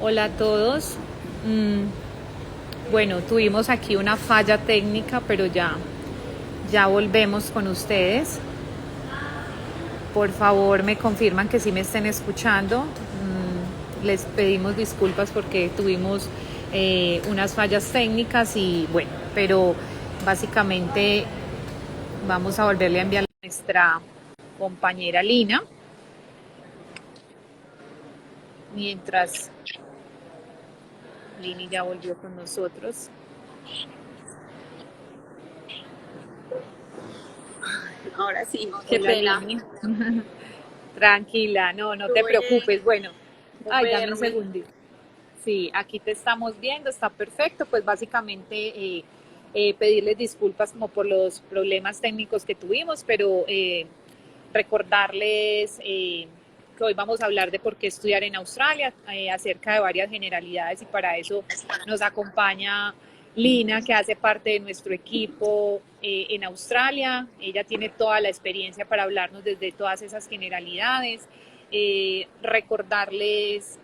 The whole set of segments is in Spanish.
Hola a todos. Mm, bueno, tuvimos aquí una falla técnica, pero ya volvemos con ustedes. Por favor, me confirman que sí me estén escuchando. Les pedimos disculpas porque tuvimos unas fallas técnicas y bueno, pero básicamente vamos a volverle a enviar a nuestra compañera Lina mientras Lini ya volvió con nosotros. Ahora sí, qué Hola pena. Lini. Tranquila, no te Tuve preocupes. Bueno, que ay, dame un moverme. segundito. Sí, aquí te estamos viendo, está perfecto. Pues básicamente pedirles disculpas como por los problemas técnicos que tuvimos, pero recordarles que hoy vamos a hablar de por qué estudiar en Australia, acerca de varias generalidades y para eso nos acompaña Lina, que hace parte de nuestro equipo en Australia. Ella tiene toda la experiencia para hablarnos desde todas esas generalidades. Recordarles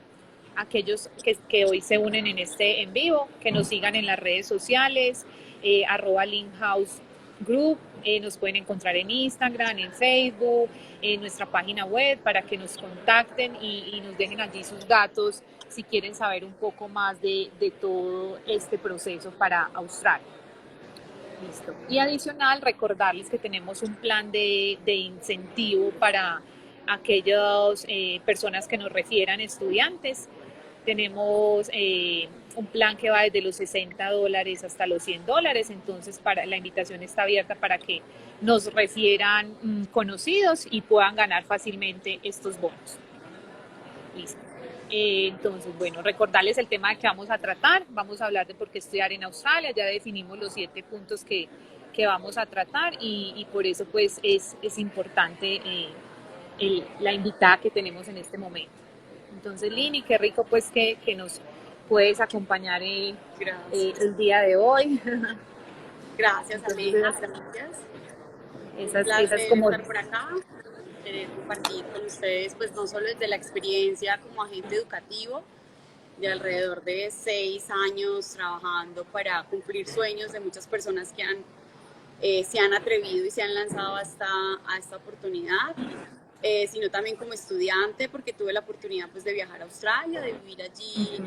a aquellos que hoy se unen en este en vivo, que nos sigan en las redes sociales, @Linkhouse Group, nos pueden encontrar en Instagram, en Facebook, en nuestra página web para que nos contacten y nos dejen allí sus datos si quieren saber un poco más de todo este proceso para Australia. Listo. Y adicional, recordarles que tenemos un plan de incentivo para aquellas personas que nos refieran estudiantes. Tenemos un plan que va desde los $60 hasta los $100, entonces la invitación está abierta para que nos refieran conocidos y puedan ganar fácilmente estos bonos. Listo. Entonces, bueno, recordarles el tema que vamos a tratar. Vamos a hablar de por qué estudiar en Australia. Ya definimos los 7 puntos que vamos a tratar y por eso pues es importante la invitada que tenemos en este momento. Entonces, Lini, qué rico pues que nos puedes acompañar Gracias. el día de hoy. Gracias, Entonces, Aleja. Gracias. Un esas placer como... estar por acá, querer compartir con ustedes, pues no solo desde la experiencia como agente educativo, de alrededor de 6 años trabajando para cumplir sueños de muchas personas que se han atrevido y se han lanzado a esta oportunidad, sino también como estudiante, porque tuve la oportunidad pues, de viajar a Australia, de vivir allí,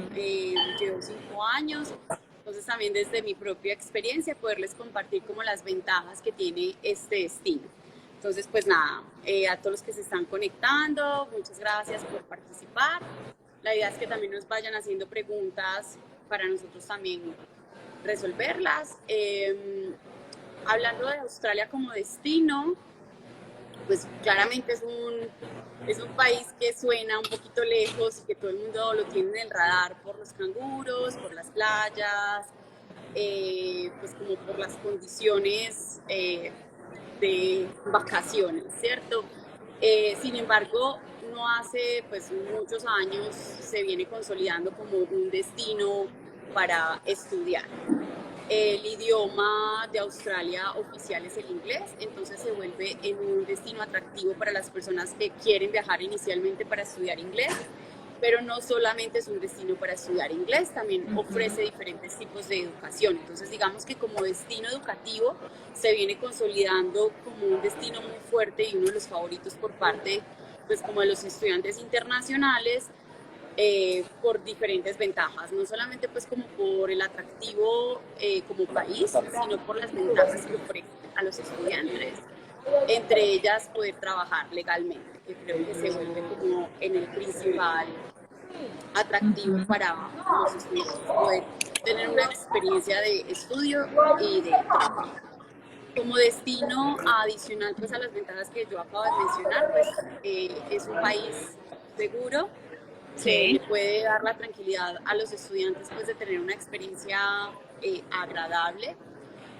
llevo 5 años. Entonces también desde mi propia experiencia poderles compartir como las ventajas que tiene este destino. Entonces pues nada, a todos los que se están conectando, muchas gracias por participar. La idea es que también nos vayan haciendo preguntas para nosotros también resolverlas. Hablando de Australia como destino, pues claramente es un país que suena un poquito lejos y que todo el mundo lo tiene en el radar por los canguros, por las playas, pues como por las condiciones de vacaciones, ¿cierto? Sin embargo, no hace pues muchos años se viene consolidando como un destino para estudiar. El idioma de Australia oficial es el inglés, entonces se vuelve en un destino atractivo para las personas que quieren viajar inicialmente para estudiar inglés, pero no solamente es un destino para estudiar inglés, también ofrece diferentes tipos de educación. Entonces digamos que como destino educativo se viene consolidando como un destino muy fuerte y uno de los favoritos por parte pues como de los estudiantes internacionales, por diferentes ventajas, no solamente pues como por el atractivo como país, sino por las ventajas que ofrece a los estudiantes, entre ellas poder trabajar legalmente, que creo que se vuelve como en el principal atractivo para los estudiantes, poder tener una experiencia de estudio y de trabajo. Como destino adicional pues a las ventajas que yo acabo de mencionar, pues es un país seguro, que Sí. le puede dar la tranquilidad a los estudiantes pues de tener una experiencia agradable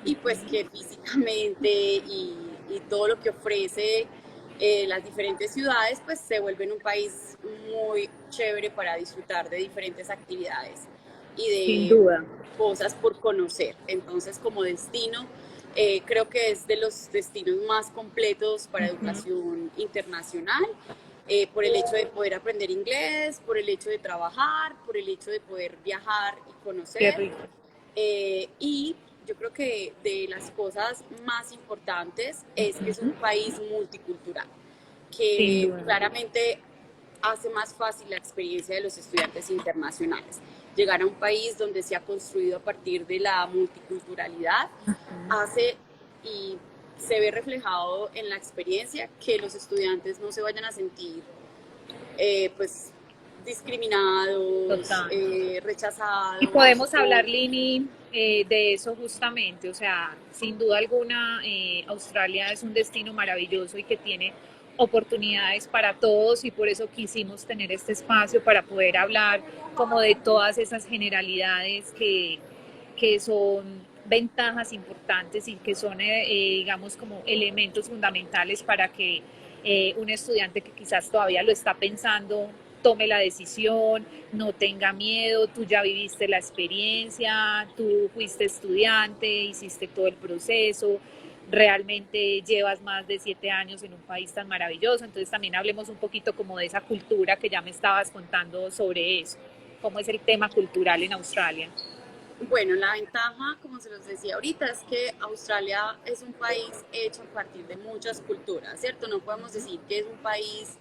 y pues que físicamente y todo lo que ofrece las diferentes ciudades pues se vuelven un país muy chévere para disfrutar de diferentes actividades y Sin de duda. cosas por conocer. Entonces como destino creo que es de los destinos más completos para educación internacional por el hecho de poder aprender inglés, por el hecho de trabajar, por el hecho de poder viajar y Qué conocer. rico. Y yo creo que de las cosas más importantes es que es un país multicultural, Sin que duda. claramente hace más fácil la experiencia de los estudiantes internacionales. Llegar a un país donde se ha construido a partir de la multiculturalidad hace y se ve reflejado en la experiencia que los estudiantes no se vayan a sentir pues discriminados, Total. Y rechazados podemos o hablar, Lini, de eso justamente, o sea, sin duda alguna, Australia es un destino maravilloso y que tiene oportunidades para todos y por eso quisimos tener este espacio para poder hablar como de todas esas generalidades que son ventajas importantes y que son, digamos, como elementos fundamentales para que un estudiante que quizás todavía lo está pensando tome la decisión, no tenga miedo, tú ya viviste la experiencia, tú fuiste estudiante, hiciste todo el proceso, realmente llevas más de 7 años en un país tan maravilloso, entonces también hablemos un poquito como de esa cultura que ya me estabas contando sobre eso, cómo es el tema cultural en Australia. bueno, la ventaja, como se los decía ahorita, es que Australia es un país hecho a partir de muchas culturas, ¿cierto? No podemos decir que es un país,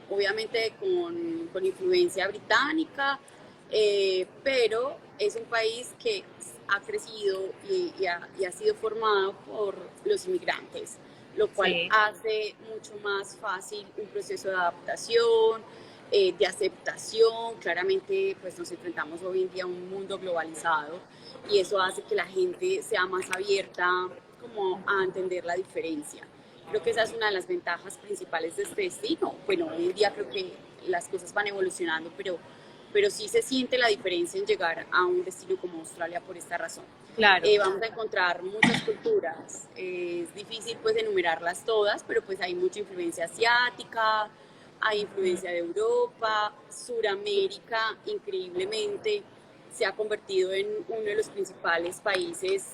obviamente, con influencia británica, pero es un país que ha crecido y ha sido formado por los inmigrantes, lo cual Sí, hace mucho más fácil un proceso de adaptación, de aceptación. Claramente, pues nos enfrentamos hoy en día a un mundo globalizado y eso hace que la gente sea más abierta como a entender la diferencia. Creo que esa es una de las ventajas principales de este destino. Bueno, hoy en día creo que las cosas van evolucionando, pero sí se siente la diferencia en llegar a un destino como Australia por esta razón. claro, Vamos a encontrar muchas culturas, es difícil pues enumerarlas todas, pero pues hay mucha influencia asiática, hay influencia de Europa, Suramérica, increíblemente se ha convertido en uno de los principales países,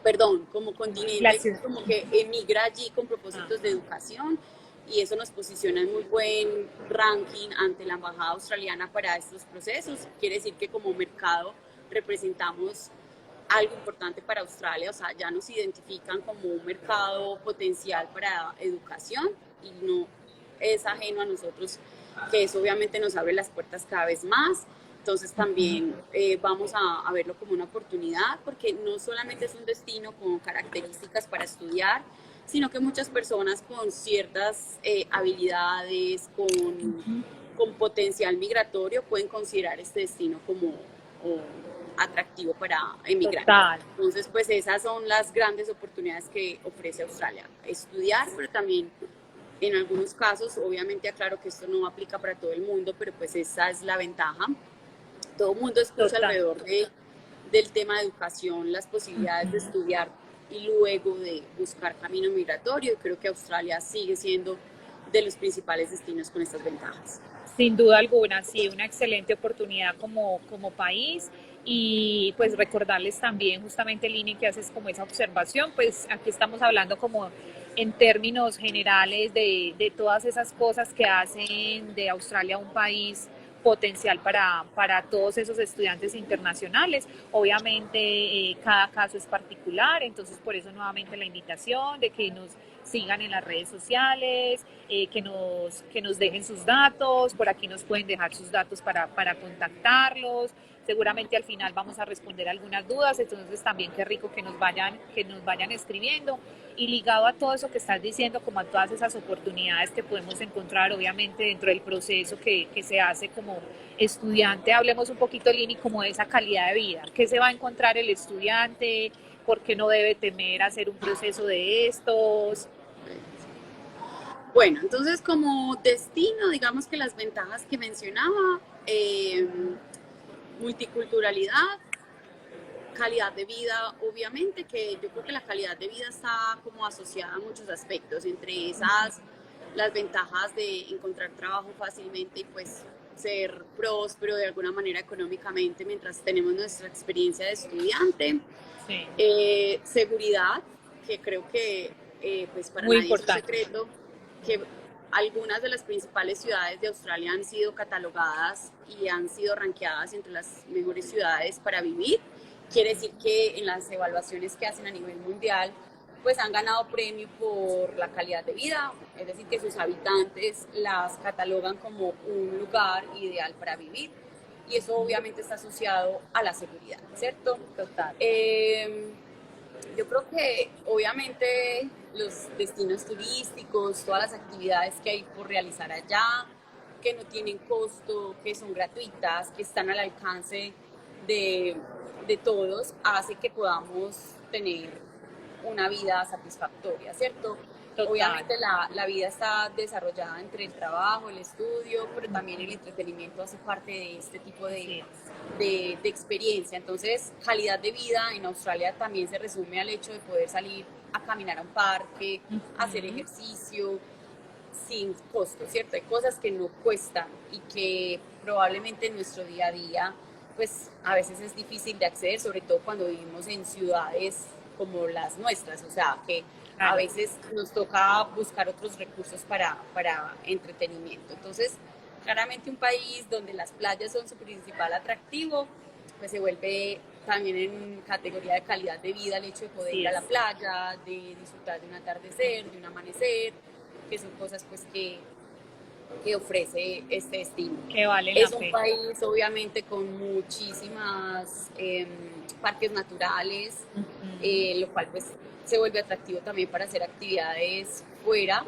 perdón, como continente, gracias. como que emigra allí con Ah, propósitos de educación y eso nos posiciona en muy buen ranking ante la embajada australiana para estos procesos. Quiere decir que como mercado representamos algo importante para Australia, o sea, ya nos identifican como un mercado potencial para educación y no es ajeno a nosotros, que eso obviamente nos abre las puertas cada vez más. Entonces también vamos a verlo como una oportunidad porque no solamente es un destino con características para estudiar, sino que muchas personas con ciertas habilidades, con potencial migratorio, pueden considerar este destino como atractivo para emigrar. total. Entonces, pues esas son las grandes oportunidades que ofrece Australia. Estudiar, pero también en algunos casos, obviamente aclaro que esto no aplica para todo el mundo, pero pues esa es la ventaja. Todo el mundo escucha Total. alrededor del tema de educación, las posibilidades de estudiar y luego de buscar camino migratorio. Y creo que Australia sigue siendo de los principales destinos con estas ventajas. Sin duda alguna, sí, una excelente oportunidad como país y pues recordarles también justamente, Lini, que haces como esa observación, pues aquí estamos hablando como en términos generales de todas esas cosas que hacen de Australia un país potencial para todos esos estudiantes internacionales. Obviamente cada caso es particular, entonces por eso nuevamente la invitación de que nos sigan en las redes sociales, que nos dejen sus datos, por aquí nos pueden dejar sus datos para contactarlos. Seguramente al final vamos a responder algunas dudas, entonces también qué rico que nos vayan escribiendo. Y ligado a todo eso que estás diciendo, como a todas esas oportunidades que podemos encontrar, obviamente, dentro del proceso que se hace como estudiante, hablemos un poquito, Lini, como de esa calidad de vida. ¿Qué se va a encontrar el estudiante? ¿Por qué no debe temer hacer un proceso de estos? Bueno, entonces como destino, digamos que las ventajas que mencionaba, multiculturalidad, calidad de vida, obviamente, que yo creo que la calidad de vida está como asociada a muchos aspectos, entre esas las ventajas de encontrar trabajo fácilmente y pues ser próspero de alguna manera económicamente mientras tenemos nuestra experiencia de estudiante. Sí, Seguridad, que creo que pues para muy nadie es un importante. secreto que algunas de las principales ciudades de Australia han sido catalogadas y han sido rankeadas entre las mejores ciudades para vivir. Quiere decir que en las evaluaciones que hacen a nivel mundial, pues han ganado premio por la calidad de vida, es decir, que sus habitantes las catalogan como un lugar ideal para vivir. Y eso obviamente está asociado a la seguridad, ¿cierto? Total. Yo creo que obviamente los destinos turísticos, todas las actividades que hay por realizar allá, que no tienen costo, que son gratuitas, que están al alcance de, de todos, hace que podamos tener una vida satisfactoria, ¿cierto? Total. Obviamente la vida está desarrollada entre el trabajo, el estudio, pero también el entretenimiento hace parte de este tipo de experiencia. Entonces, calidad de vida en Australia también se resume al hecho de poder salir a caminar a un parque, hacer ejercicio sin costo, ¿cierto? Hay cosas que no cuestan y que probablemente en nuestro día a día, pues a veces es difícil de acceder, sobre todo cuando vivimos en ciudades como las nuestras, o sea, que a veces nos toca buscar otros recursos para entretenimiento. Entonces, claramente un país donde las playas son su principal atractivo, pues se vuelve también en categoría de calidad de vida el hecho de poder ir a la playa, de disfrutar de un atardecer, de un amanecer, que son cosas pues que ofrece este destino. Que vale es la un pena. país obviamente con muchísimas parques naturales, lo cual pues se vuelve atractivo también para hacer actividades fuera.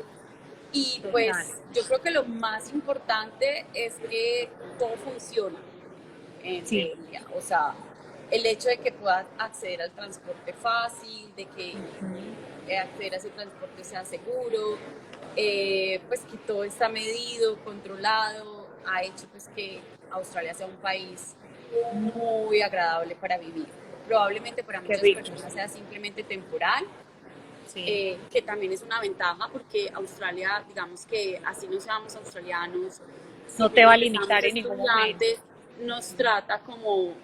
Y pues yo creo que lo más importante es que todo funciona en teoría. O sea, el hecho de que puedas acceder al transporte fácil, de que acceder a ese transporte sea seguro, pues que todo está medido, controlado, ha hecho pues que Australia sea un país muy agradable para vivir. Probablemente para muchas personas sea simplemente temporal, que también es una ventaja porque Australia, digamos que así no seamos australianos, no te va a limitar en ningún momento. Nos trata como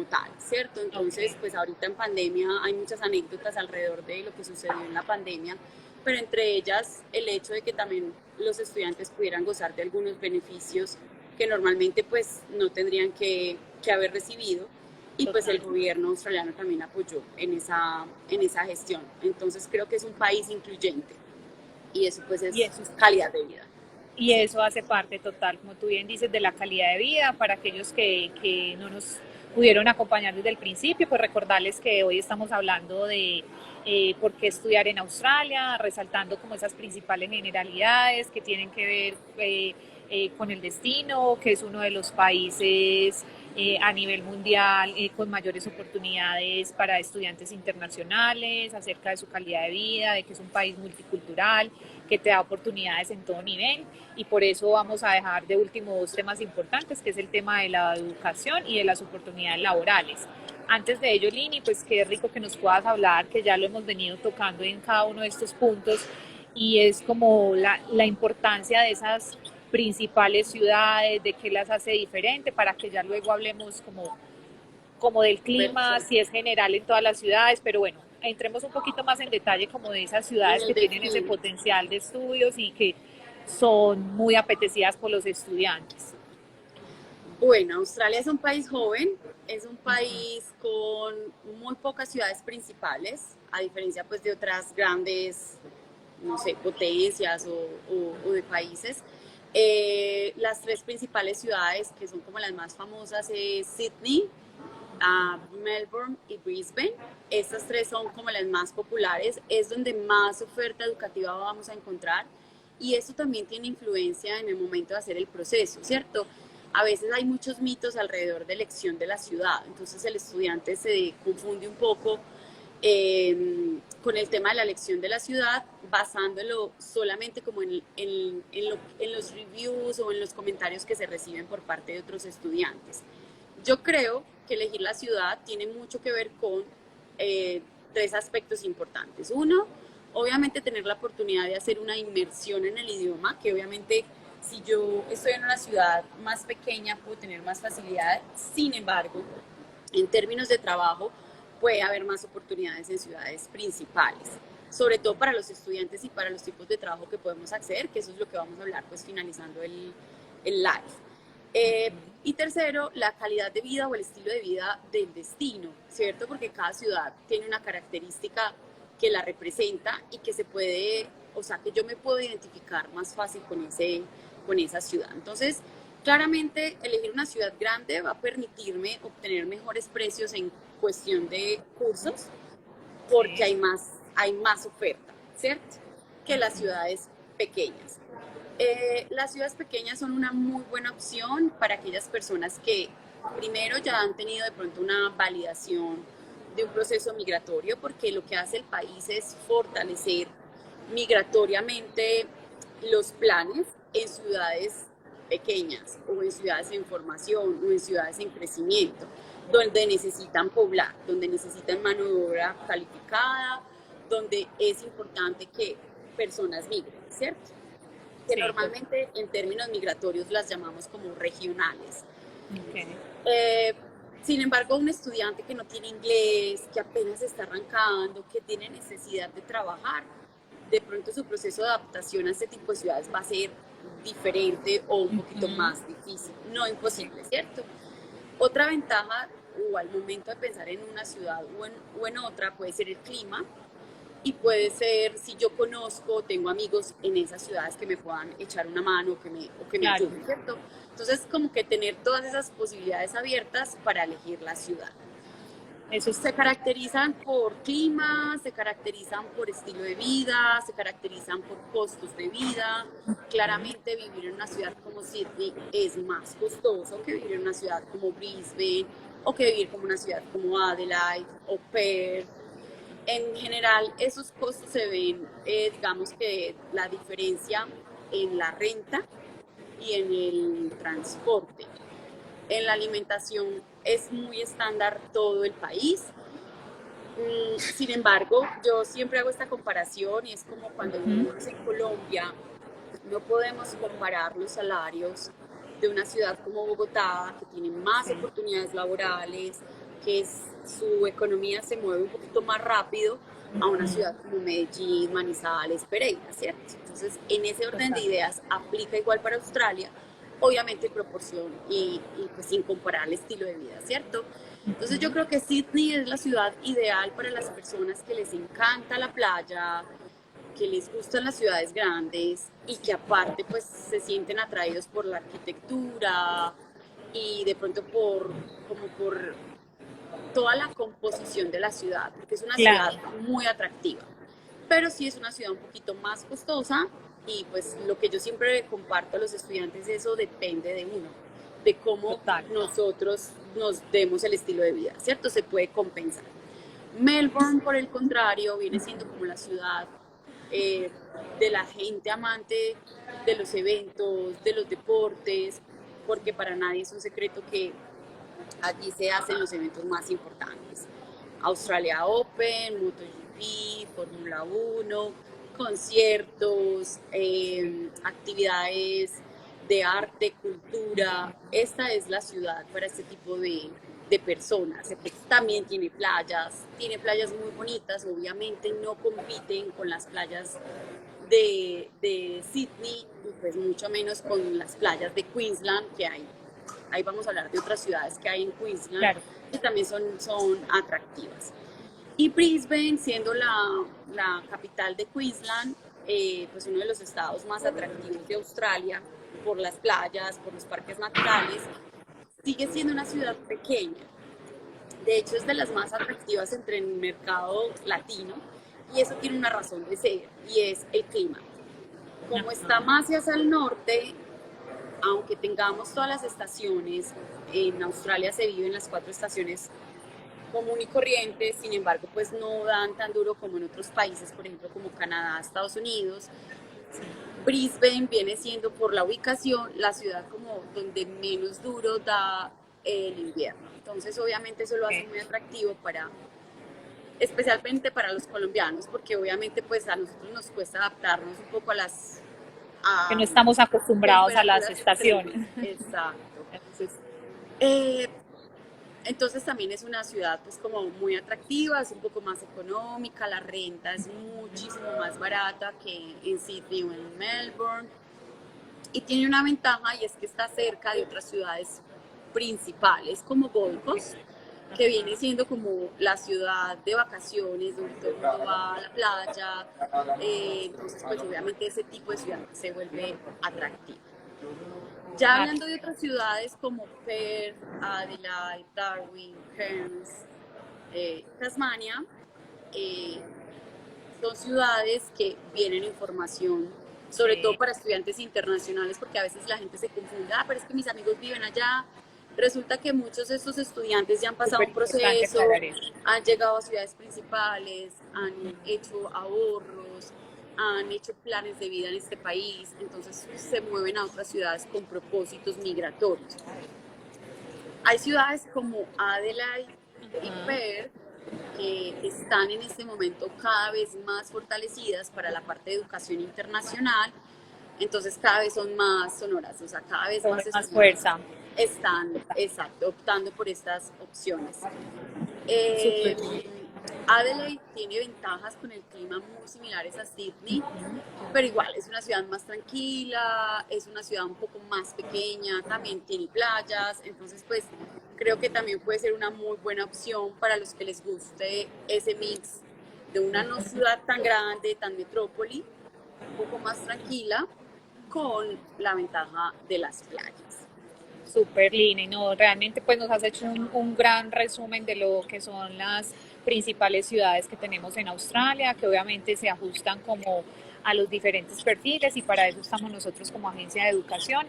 tal, ¿cierto? Entonces, pues ahorita en pandemia hay muchas anécdotas alrededor de lo que sucedió en la pandemia, pero entre ellas el hecho de que también los estudiantes pudieran gozar de algunos beneficios que normalmente pues no tendrían que haber recibido, y pues el gobierno australiano también apoyó en esa gestión. Entonces creo que es un país incluyente y eso pues es calidad de vida. Y eso hace parte total, como tú bien dices, de la calidad de vida para aquellos que no nos pudieron acompañar desde el principio, pues recordarles que hoy estamos hablando de por qué estudiar en Australia, resaltando como esas principales generalidades que tienen que ver con el destino, que es uno de los países a nivel mundial con mayores oportunidades para estudiantes internacionales, acerca de su calidad de vida, de que es un país multicultural, que te da oportunidades en todo nivel, y por eso vamos a dejar de último dos temas importantes, que es el tema de la educación y de las oportunidades laborales. Antes de ello, Lini, pues qué rico que nos puedas hablar, que ya lo hemos venido tocando en cada uno de estos puntos, y es como la importancia de esas principales ciudades, de qué las hace diferente, para que ya luego hablemos como del clima, si es general en todas las ciudades, pero bueno, entremos un poquito más en detalle como de esas ciudades que tienen ese potencial de estudios y que son muy apetecidas por los estudiantes. Bueno, Australia es un país joven, es un país con muy pocas ciudades principales, a diferencia pues de otras grandes, no sé, potencias o de países. Las tres principales ciudades que son como las más famosas es Sydney, Melbourne y Brisbane. Estas tres son como las más populares, es donde más oferta educativa vamos a encontrar, y eso también tiene influencia en el momento de hacer el proceso, ¿cierto? A veces hay muchos mitos alrededor de elección de la ciudad, entonces el estudiante se confunde un poco con el tema de la elección de la ciudad, basándolo solamente como en los reviews o en los comentarios que se reciben por parte de otros estudiantes. Yo creo que elegir la ciudad tiene mucho que ver con tres aspectos importantes. Uno, obviamente tener la oportunidad de hacer una inmersión en el idioma, que obviamente si yo estoy en una ciudad más pequeña puedo tener más facilidad. Sin embargo, en términos de trabajo puede haber más oportunidades en ciudades principales. sobre todo para los estudiantes y para los tipos de trabajo que podemos acceder, que eso es lo que vamos a hablar pues finalizando el live. Y tercero, la calidad de vida o el estilo de vida del destino, ¿cierto? Porque cada ciudad tiene una característica que la representa y que se puede, o sea, que yo me puedo identificar más fácil con esa ciudad. Entonces, claramente, elegir una ciudad grande va a permitirme obtener mejores precios en cuestión de cursos, porque hay más oferta, ¿cierto? Que las ciudades pequeñas. Las ciudades pequeñas son una muy buena opción para aquellas personas que primero ya han tenido de pronto una validación de un proceso migratorio, porque lo que hace el país es fortalecer migratoriamente los planes en ciudades pequeñas o en ciudades en formación o en ciudades en crecimiento, donde necesitan poblar, donde necesitan mano de obra calificada, donde es importante que personas migren, ¿cierto? Que normalmente en términos migratorios las llamamos como regionales. Sin embargo, un estudiante que no tiene inglés, que apenas está arrancando, que tiene necesidad de trabajar, de pronto su proceso de adaptación a este tipo de ciudades va a ser diferente o un poquito más difícil, no imposible, ¿cierto? Otra ventaja, o al momento de pensar en una ciudad o en otra, puede ser el clima. Y puede ser, si yo conozco, tengo amigos en esas ciudades que me puedan echar una mano o que me ayuden, ¿cierto? Entonces, como que tener todas esas posibilidades abiertas para elegir la ciudad. Eso se caracterizan por clima, se caracterizan por estilo de vida, se caracterizan por costos de vida. Claramente vivir en una ciudad como Sydney es más costoso que vivir en una ciudad como Brisbane o que vivir como una ciudad como Adelaide o Perth. En general, esos costos se ven, digamos que la diferencia en la renta y en el transporte. En la alimentación es muy estándar todo el país. Sin embargo, yo siempre hago esta comparación y es como cuando vivimos en Colombia, no podemos comparar los salarios de una ciudad como Bogotá, que tiene más oportunidades laborales, que su economía se mueve un poquito más rápido, a una ciudad como Medellín, Manizales, Pereira, ¿cierto? Entonces, en ese orden de ideas aplica igual para Australia, obviamente en proporción y pues sin comparar el estilo de vida, ¿cierto? Entonces yo creo que Sydney es la ciudad ideal para las personas que les encanta la playa, que les gustan las ciudades grandes y que aparte pues se sienten atraídos por la arquitectura y de pronto por toda la composición de la ciudad, porque es una ciudad muy atractiva, pero sí es una ciudad un poquito más costosa y pues lo que yo siempre comparto a los estudiantes, eso depende de uno, de cómo nosotros nos demos el estilo de vida, ¿cierto? Se puede compensar. Melbourne, por el contrario, viene siendo como la ciudad de la gente amante de los eventos, de los deportes, porque para nadie es un secreto que allí se hacen los eventos más importantes. Australia Open, MotoGP, Fórmula 1, conciertos, actividades de arte, cultura. Esta es la ciudad para este tipo de personas. También tiene playas muy bonitas, obviamente no compiten con las playas de Sydney y pues mucho menos con las playas de Queensland que hay. Ahí vamos a hablar de otras ciudades que hay en Queensland que también son atractivas. Y Brisbane, siendo la capital de Queensland, pues uno de los estados más atractivos de Australia por las playas, por los parques naturales, sigue siendo una ciudad pequeña. De hecho, es de las más atractivas entre el mercado latino y eso tiene una razón de ser y es el clima. Como está más hacia el norte, aunque tengamos todas las estaciones, en Australia se viven las 4 estaciones común y corriente, sin embargo, pues no dan tan duro como en otros países, por ejemplo, como Canadá, Estados Unidos. Brisbane viene siendo por la ubicación la ciudad como donde menos duro da el invierno. Entonces, obviamente eso lo hace muy atractivo especialmente para los colombianos, porque obviamente pues a nosotros nos cuesta adaptarnos un poco que no estamos acostumbrados a las estaciones. Exacto. Entonces, Entonces también es una ciudad pues como muy atractiva, es un poco más económica, la renta es muchísimo más barata que en Sydney o en Melbourne. Y tiene una ventaja y es que está cerca de otras ciudades principales como Gold Coast, que viene siendo como la ciudad de vacaciones donde todo el mundo va a la playa. Entonces pues obviamente ese tipo de ciudad se vuelve atractiva. Ya Ah, hablando de otras ciudades como Perth, Adelaide, Darwin, Cairns, Tasmania, eh, son ciudades que vienen en formación, sobre todo sí, para estudiantes internacionales, porque a veces la gente se confunde, pero es que mis amigos viven allá. Resulta que muchos de estos estudiantes ya han pasado súper un importante proceso, aclarar eso. han llegado a ciudades principales, han hecho ahorros, han hecho planes de vida en este país, entonces se mueven a otras ciudades con propósitos migratorios. Hay ciudades como Adelaide y Ajá. Perth que están en este momento cada vez más fortalecidas para la parte de educación internacional, entonces cada vez son más sonoras, o sea, cada vez Coge más más estudiantes fuerza. están, exacto, optando por estas opciones. Súper. Eh, Adelaide tiene ventajas con el clima muy similares a Sydney, pero igual es una ciudad más tranquila, es una ciudad un poco más pequeña, también tiene playas, entonces pues creo que también puede ser una muy buena opción para los que les guste ese mix de una no ciudad tan grande, tan metrópoli, un poco más tranquila, con la ventaja de las playas. Súper, Lina, y no, realmente pues nos has hecho un gran resumen de lo que son las principales ciudades que tenemos en Australia, que obviamente se ajustan como a los diferentes perfiles y para eso estamos nosotros como agencia de educación,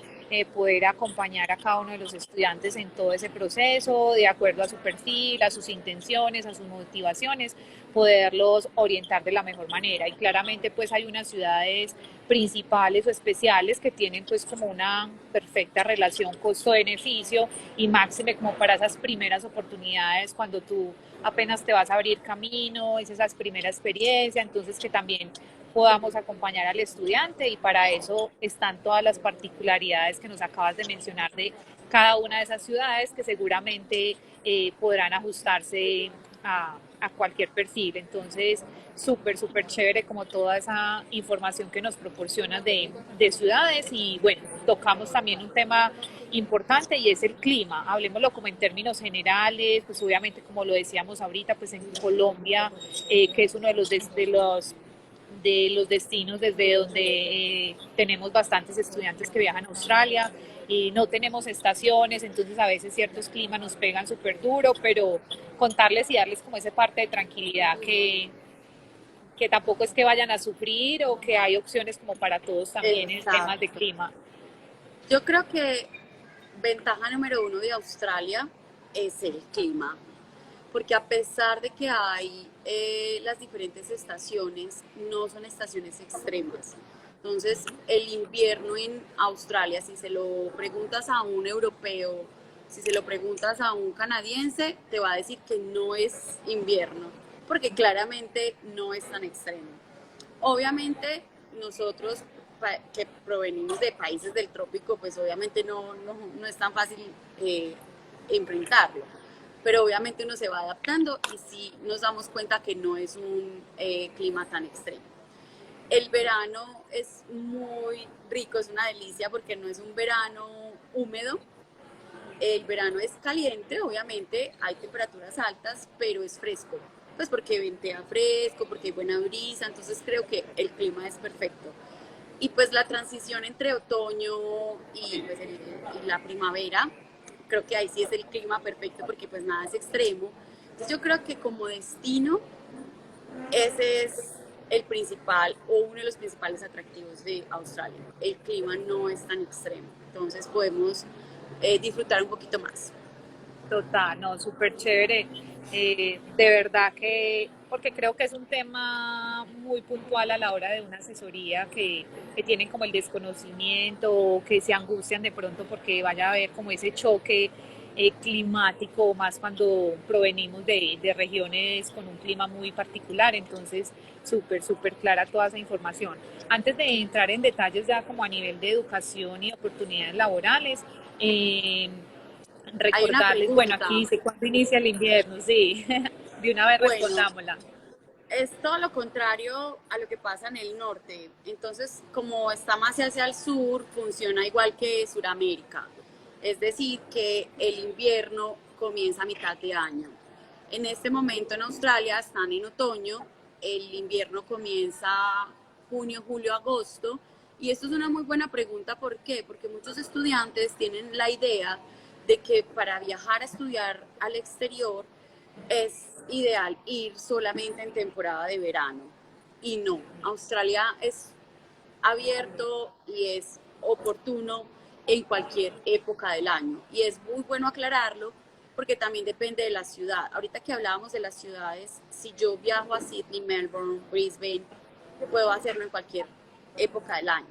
poder acompañar a cada uno de los estudiantes en todo ese proceso, de acuerdo a su perfil, a sus intenciones, a sus motivaciones, poderlos orientar de la mejor manera. Y claramente pues hay unas ciudades principales o especiales que tienen pues como una perfecta relación costo-beneficio y máxime como para esas primeras oportunidades cuando tú apenas te vas a abrir camino, es esa primera experiencia, entonces que también podamos acompañar al estudiante y para eso están todas las particularidades que nos acabas de mencionar de cada una de esas ciudades que seguramente podrán ajustarse a cualquier perfil. Entonces, súper, súper chévere como toda esa información que nos proporcionas de ciudades y bueno, tocamos también un tema importante y es el clima. Hablemoslo como en términos generales, pues obviamente como lo decíamos ahorita, pues en Colombia, que es uno de los destinos desde donde tenemos bastantes estudiantes que viajan a Australia y no tenemos estaciones, entonces a veces ciertos climas nos pegan súper duro, pero contarles y darles como esa parte de tranquilidad que tampoco es que vayan a sufrir o que hay opciones como para todos también en temas de Exacto. clima. Yo creo que ventaja número uno de Australia es el clima, porque a pesar de que hay las diferentes estaciones, no son estaciones extremas. Entonces, el invierno en Australia, si se lo preguntas a un europeo, si se lo preguntas a un canadiense, te va a decir que no es invierno, porque claramente no es tan extremo. Obviamente, nosotros que provenimos de países del trópico, pues obviamente no es tan fácil enfrentarlo. Pero obviamente uno se va adaptando y sí nos damos cuenta que no es un clima tan extremo. El verano es muy rico, es una delicia porque no es un verano húmedo. El verano es caliente, obviamente, hay temperaturas altas, pero es fresco. Pues porque ventea fresco, porque hay buena brisa, entonces creo que el clima es perfecto. Y pues la transición entre otoño y, pues, y la primavera, creo que ahí sí es el clima perfecto porque pues nada es extremo. Entonces yo creo que como destino, ese es el principal o uno de los principales atractivos de Australia. El clima no es tan extremo, entonces podemos disfrutar un poquito más. Total, no, súper chévere. De verdad que, porque creo que es un tema muy puntual a la hora de una asesoría que tienen como el desconocimiento o que se angustian de pronto porque vaya a haber como ese choque climático, más cuando provenimos de regiones con un clima muy particular. Entonces, súper, súper clara toda esa información. Antes de entrar en detalles ya como a nivel de educación y oportunidades laborales, Hay una Recordarles, bueno, pregunta. aquí dice, ¿cuándo inicia el invierno? Sí, de una vez Bueno, respondámosla. es todo lo contrario a lo que pasa en el norte. Entonces, como está más hacia el sur, funciona igual que Sudamérica. Es decir, que el invierno comienza a mitad de año. En este momento en Australia están en otoño, el invierno comienza junio, julio, agosto. Y esto es una muy buena pregunta, ¿por qué? Porque muchos estudiantes tienen la idea de que para viajar a estudiar al exterior es ideal ir solamente en temporada de verano. Y no, Australia es abierto y es oportuno en cualquier época del año. Y es muy bueno aclararlo porque también depende de la ciudad. Ahorita que hablábamos de las ciudades, si yo viajo a Sydney, Melbourne, Brisbane, puedo hacerlo en cualquier época del año.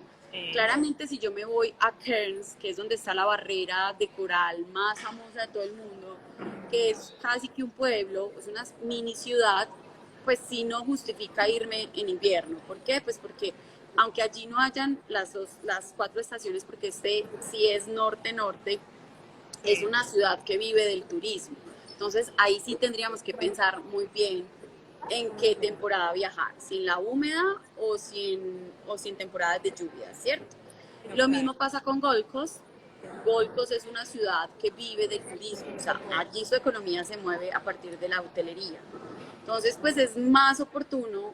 Claramente si yo me voy a Cairns, que es donde está la barrera de coral más famosa de todo el mundo, que es casi que un pueblo, es una mini ciudad, pues sí no justifica irme en invierno. ¿Por qué? Pues porque aunque allí no hayan las cuatro estaciones, porque este sí es norte-norte, es una ciudad que vive del turismo. Entonces ahí sí tendríamos que pensar muy bien en qué temporada viajar, si en la húmeda o si en temporadas de lluvia, ¿cierto? Lo mismo pasa con Gold Coast. Gold Coast es una ciudad que vive del turismo, o sea, allí su economía se mueve a partir de la hotelería. Entonces, pues es más oportuno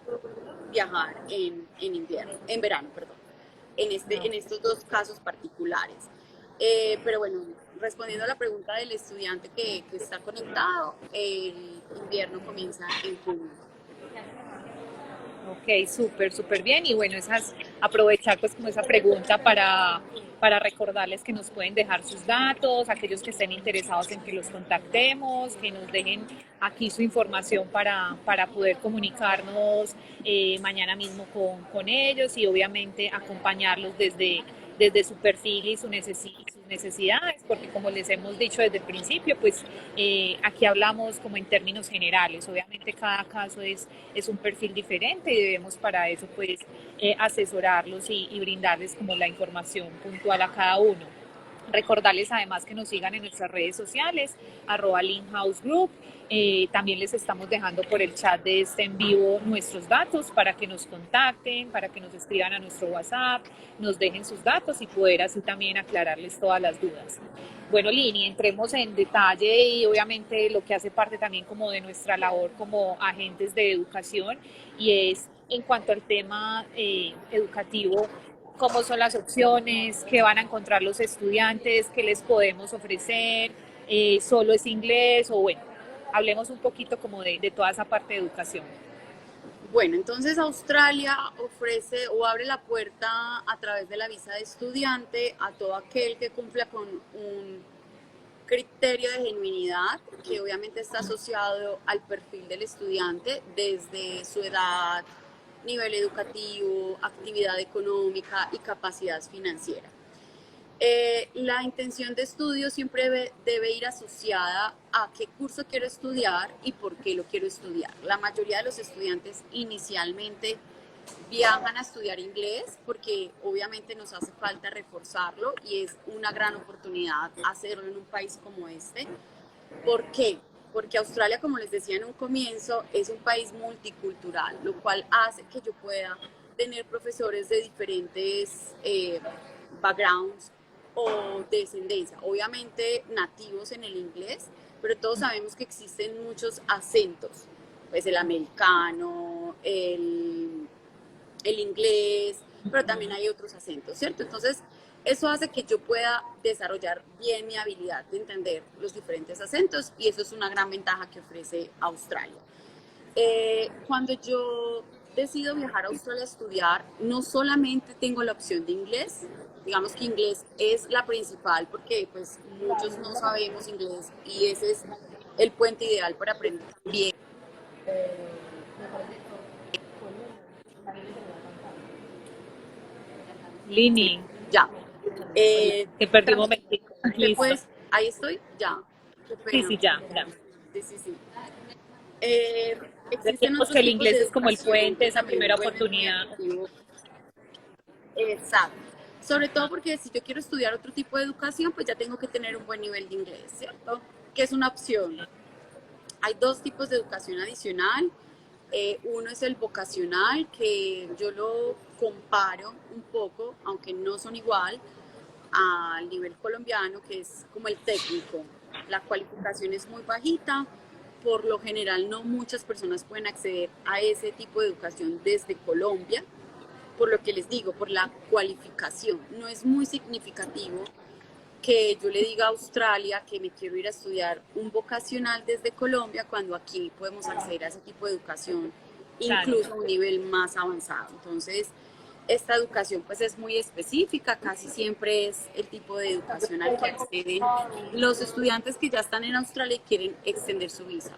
viajar en invierno, en verano, perdón, en estos dos casos particulares. Pero bueno, respondiendo a la pregunta del estudiante que está conectado, el invierno comienza en junio. Ok, súper, súper bien. Y bueno, aprovechar pues como esa pregunta para recordarles que nos pueden dejar sus datos, aquellos que estén interesados en que los contactemos, que nos dejen aquí su información para poder comunicarnos mañana mismo con ellos y obviamente acompañarlos desde su perfil y sus necesidades, porque como les hemos dicho desde el principio, pues aquí hablamos como en términos generales. Obviamente cada caso es un perfil diferente y debemos para eso pues asesorarlos y brindarles como la información puntual a cada uno. Recordarles además que nos sigan en nuestras redes sociales, @LinkHouseGroup. También les estamos dejando por el chat de este en vivo nuestros datos para que nos contacten, para que nos escriban a nuestro WhatsApp, nos dejen sus datos y poder así también aclararles todas las dudas. Bueno, Lini, entremos en detalle y obviamente lo que hace parte también como de nuestra labor como agentes de educación y es en cuanto al tema educativo, cómo son las opciones, qué van a encontrar los estudiantes, qué les podemos ofrecer, solo es inglés o bueno, hablemos un poquito como de toda esa parte de educación. Bueno, entonces Australia ofrece o abre la puerta a través de la visa de estudiante a todo aquel que cumpla con un criterio de genuinidad que obviamente está asociado al perfil del estudiante desde su edad, nivel educativo, actividad económica y capacidad financiera. La intención de estudio siempre debe ir asociada a qué curso quiero estudiar y por qué lo quiero estudiar. La mayoría de los estudiantes inicialmente viajan a estudiar inglés porque obviamente nos hace falta reforzarlo y es una gran oportunidad hacerlo en un país como este. ¿Por qué? Porque Australia, como les decía en un comienzo, es un país multicultural, lo cual hace que yo pueda tener profesores de diferentes backgrounds o descendencia, obviamente nativos en el inglés, pero todos sabemos que existen muchos acentos, pues el americano, el inglés, pero también hay otros acentos, ¿cierto? Entonces, eso hace que yo pueda desarrollar bien mi habilidad de entender los diferentes acentos y eso es una gran ventaja que ofrece Australia. Cuando yo decido viajar a Australia a estudiar, no solamente tengo la opción de inglés, digamos que inglés es la principal porque pues muchos no sabemos inglés y ese es el puente ideal para aprender bien. Lini, Ya. te perdí un momentico. Listo. Después, ahí estoy, ya. Qué Sí, pena. sí, ya, ya. Sí, sí, sí. Eh, Existen Decíamos que otros el tipos de inglés es como el educación puente, que esa también primera pueden ser muy oportunidad. atractivos. Exacto. Sobre todo porque si yo quiero estudiar otro tipo de educación, pues ya tengo que tener un buen nivel de inglés, ¿cierto? Que es una opción. Hay dos tipos de educación adicional. Uno es el vocacional, que yo lo comparo un poco, aunque no son igual, al nivel colombiano, que es como el técnico. La cualificación es muy bajita, por lo general no muchas personas pueden acceder a ese tipo de educación desde Colombia, por lo que les digo, por la cualificación. No es muy significativo que yo le diga a Australia que me quiero ir a estudiar un vocacional desde Colombia cuando aquí podemos acceder a ese tipo de educación, Claro. incluso a un nivel más avanzado. Entonces, esta educación pues es muy específica, casi siempre es el tipo de educación al que acceden los estudiantes que ya están en Australia y quieren extender su visa.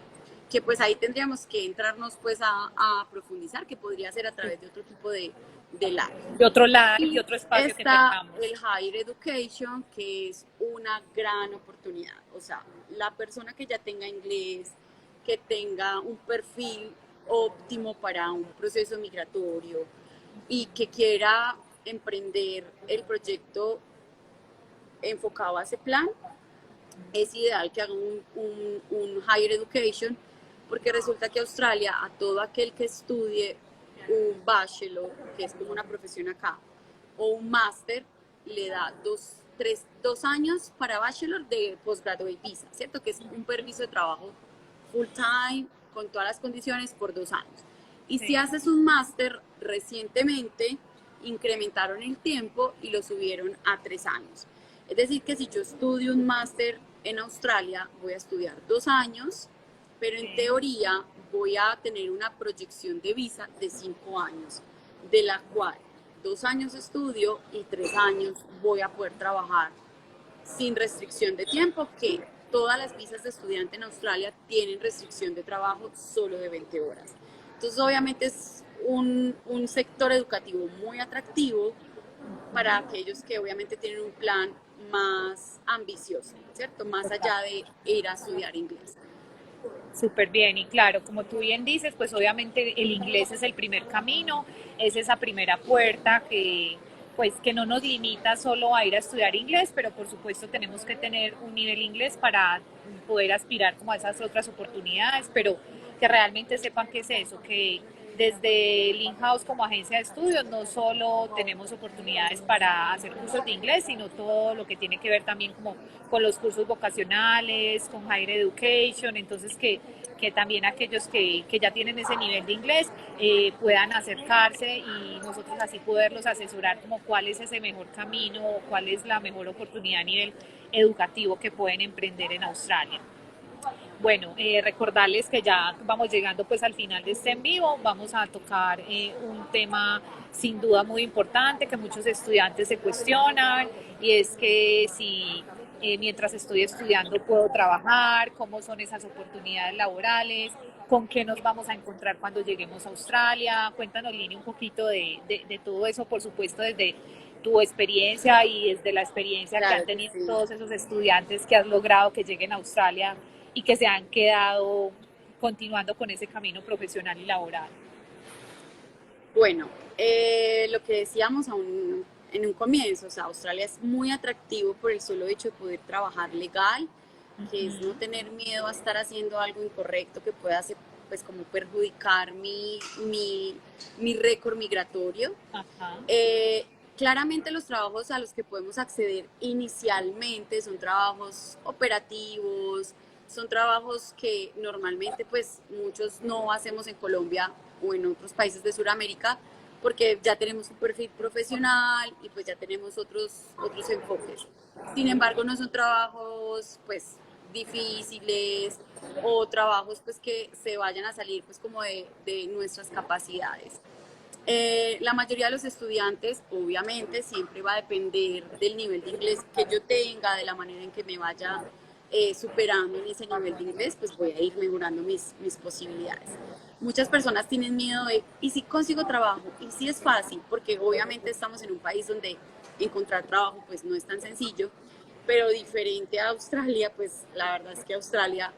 Que pues ahí tendríamos que entrarnos pues a profundizar, que podría ser a través de otro tipo de live. De otro live, de Y otro espacio que está el tengamos. Higher Education, que es una gran oportunidad. O sea, la persona que ya tenga inglés, que tenga un perfil óptimo para un proceso migratorio y que quiera emprender el proyecto enfocado a ese plan, es ideal que hagan un Higher Education, porque resulta que Australia, a todo aquel que estudie un bachelor, que es como una profesión acá, o un máster, le da 2 años para bachelor de postgraduate visa, ¿cierto? Que es un permiso de trabajo full time, con todas las condiciones, por 2 años. Y si haces un máster, recientemente incrementaron el tiempo y lo subieron a 3 años. Es decir, que si yo estudio un máster en Australia, voy a estudiar 2 años, pero en teoría voy a tener una proyección de visa de 5 años, de la cual 2 años estudio y 3 años voy a poder trabajar sin restricción de tiempo, que todas las visas de estudiante en Australia tienen restricción de trabajo solo de 20 horas. Entonces, obviamente es un sector educativo muy atractivo para aquellos que obviamente tienen un plan más ambicioso, ¿cierto? Más allá de ir a estudiar inglés. Súper bien, y claro, como tú bien dices, pues obviamente el inglés es el primer camino, es esa primera puerta que pues que no nos limita solo a ir a estudiar inglés, pero por supuesto tenemos que tener un nivel inglés para poder aspirar como a esas otras oportunidades, pero que realmente sepan qué es eso, que desde Link House como agencia de estudios no solo tenemos oportunidades para hacer cursos de inglés, sino todo lo que tiene que ver también como con los cursos vocacionales, con Higher Education, entonces que también aquellos que ya tienen ese nivel de inglés puedan acercarse y nosotros así poderlos asesorar como cuál es ese mejor camino o cuál es la mejor oportunidad a nivel educativo que pueden emprender en Australia. Bueno, recordarles que ya vamos llegando pues al final de este en vivo, vamos a tocar un tema sin duda muy importante que muchos estudiantes se cuestionan y es que si mientras estoy estudiando puedo trabajar, cómo son esas oportunidades laborales, con qué nos vamos a encontrar cuando lleguemos a Australia. Cuéntanos, Lini, un poquito de todo eso, por supuesto, desde tu experiencia y desde la experiencia que han Claro que tenido sí. todos esos estudiantes que has logrado que lleguen a Australia y que se han quedado continuando con ese camino profesional y laboral. Bueno, lo que decíamos en un comienzo, o sea, Australia es muy atractivo por el solo hecho de poder trabajar legal, que es no tener miedo a estar haciendo algo incorrecto que pueda hacer, pues como perjudicar mi récord migratorio. Ajá. Claramente los trabajos a los que podemos acceder inicialmente son trabajos operativos, son trabajos que normalmente pues muchos no hacemos en Colombia o en otros países de Sudamérica porque ya tenemos un perfil profesional y pues ya tenemos otros enfoques. Sin embargo, no son trabajos pues difíciles o trabajos pues que se vayan a salir pues como de nuestras capacidades. La mayoría de los estudiantes, obviamente, siempre va a depender del nivel de inglés que yo tenga, de la manera en que me vaya superando en ese nivel de inglés, pues voy a ir mejorando mis posibilidades. Muchas personas tienen miedo de, ¿y si consigo trabajo? ¿Y si es fácil? Porque obviamente estamos en un país donde encontrar trabajo pues no es tan sencillo, pero diferente a Australia, pues la verdad es que Australia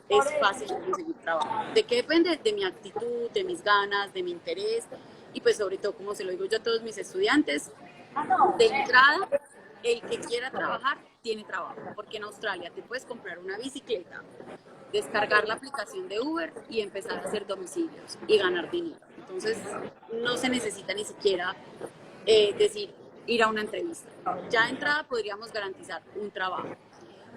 es fácil conseguir trabajo. ¿De qué depende? De mi actitud, de mis ganas, de mi interés y pues sobre todo, como se lo digo yo a todos mis estudiantes, De entrada, el que quiera trabajar tiene trabajo, porque en Australia te puedes comprar una bicicleta, descargar la aplicación de Uber y empezar a hacer domicilios y ganar dinero. Entonces, no se necesita ni siquiera decir ir a una entrevista. Ya de entrada podríamos garantizar un trabajo.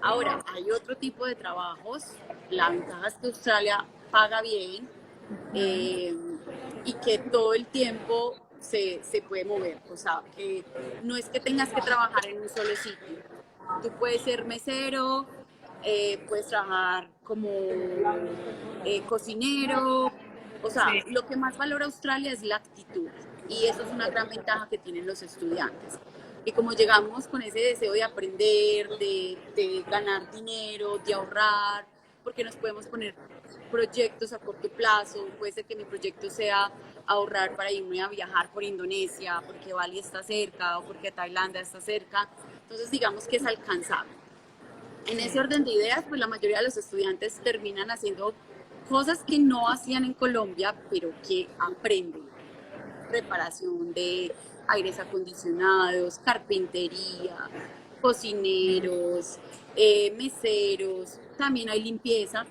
Ahora, hay otro tipo de trabajos. La ventaja es que Australia paga bien, eh, y que todo el tiempo se puede mover. O sea, que no es que tengas que trabajar en un solo sitio. Tú puedes ser mesero, puedes trabajar como cocinero. O sea, Sí, lo que más valora Australia es la actitud. Y eso es una gran ventaja que tienen los estudiantes. Y como llegamos con ese deseo de aprender, de ganar dinero, de ahorrar, porque nos podemos poner proyectos a corto plazo, puede ser que mi proyecto sea ahorrar para irme a viajar por Indonesia, porque Bali está cerca o porque Tailandia está cerca, entonces digamos que es alcanzable. En ese sí. orden de ideas, pues la mayoría de los estudiantes terminan haciendo cosas que no hacían en Colombia, pero que aprenden. Reparación de aires acondicionados, carpintería, cocineros, meseros, también hay limpieza.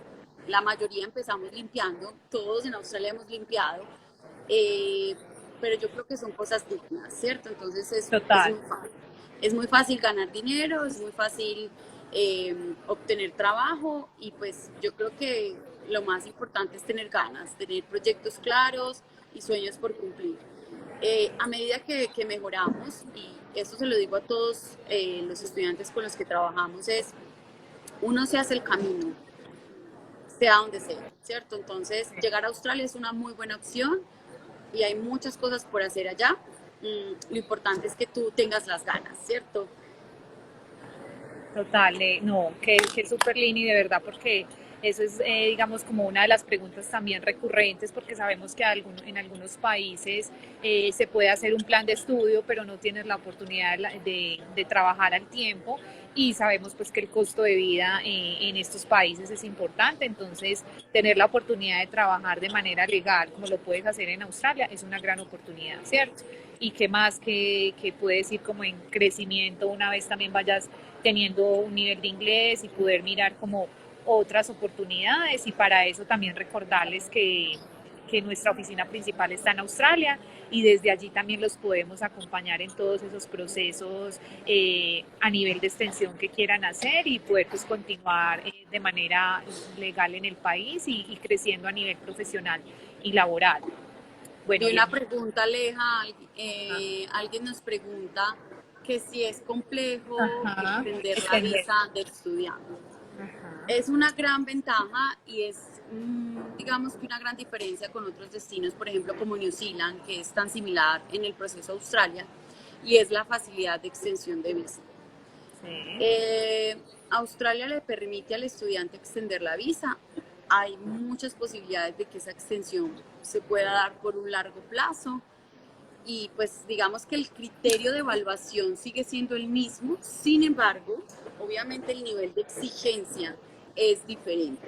La mayoría empezamos limpiando, todos en Australia hemos limpiado, eh, pero yo creo que son cosas dignas, ¿cierto? Entonces es Total. muy fácil. Es muy fácil ganar dinero, es muy fácil obtener trabajo y pues yo creo que lo más importante es tener ganas, tener proyectos claros y sueños por cumplir. A medida que mejoramos, y eso se lo digo a todos los estudiantes con los que trabajamos, es uno se hace el camino, sea donde sea, ¿cierto? Entonces, llegar a Australia es una muy buena opción y hay muchas cosas por hacer allá. Lo importante es que tú tengas las ganas, ¿cierto? Total, no, que súper Lini, de verdad, porque eso es, digamos, como una de las preguntas también recurrentes, porque sabemos que en algunos países se puede hacer un plan de estudio, pero no tienes la oportunidad de trabajar al tiempo y sabemos pues que el costo de vida en estos países es importante, entonces tener la oportunidad de trabajar de manera legal, como lo puedes hacer en Australia, es una gran oportunidad, ¿cierto? Y qué más que puedes ir como en crecimiento una vez también vayas teniendo un nivel de inglés y poder mirar como otras oportunidades y para eso también recordarles que nuestra oficina principal está en Australia y desde allí también los podemos acompañar en todos esos procesos a nivel de extensión que quieran hacer y poder pues continuar de manera legal en el país y creciendo a nivel profesional y laboral. Bueno, Vi una bien. pregunta, Aleja, alguien nos pregunta que si es complejo Ajá. extender la Extender. visa de estudiante. Ajá. Es una gran ventaja y es, digamos que una gran diferencia con otros destinos, por ejemplo, como New Zealand, que es tan similar en el proceso a Australia, y es la facilidad de extensión de visa. Sí. Eh, Australia le permite al estudiante extender la visa. Hay muchas posibilidades de que esa extensión se pueda dar por un largo plazo y pues digamos que el criterio de evaluación sigue siendo el mismo, sin embargo, obviamente el nivel de exigencia es diferente.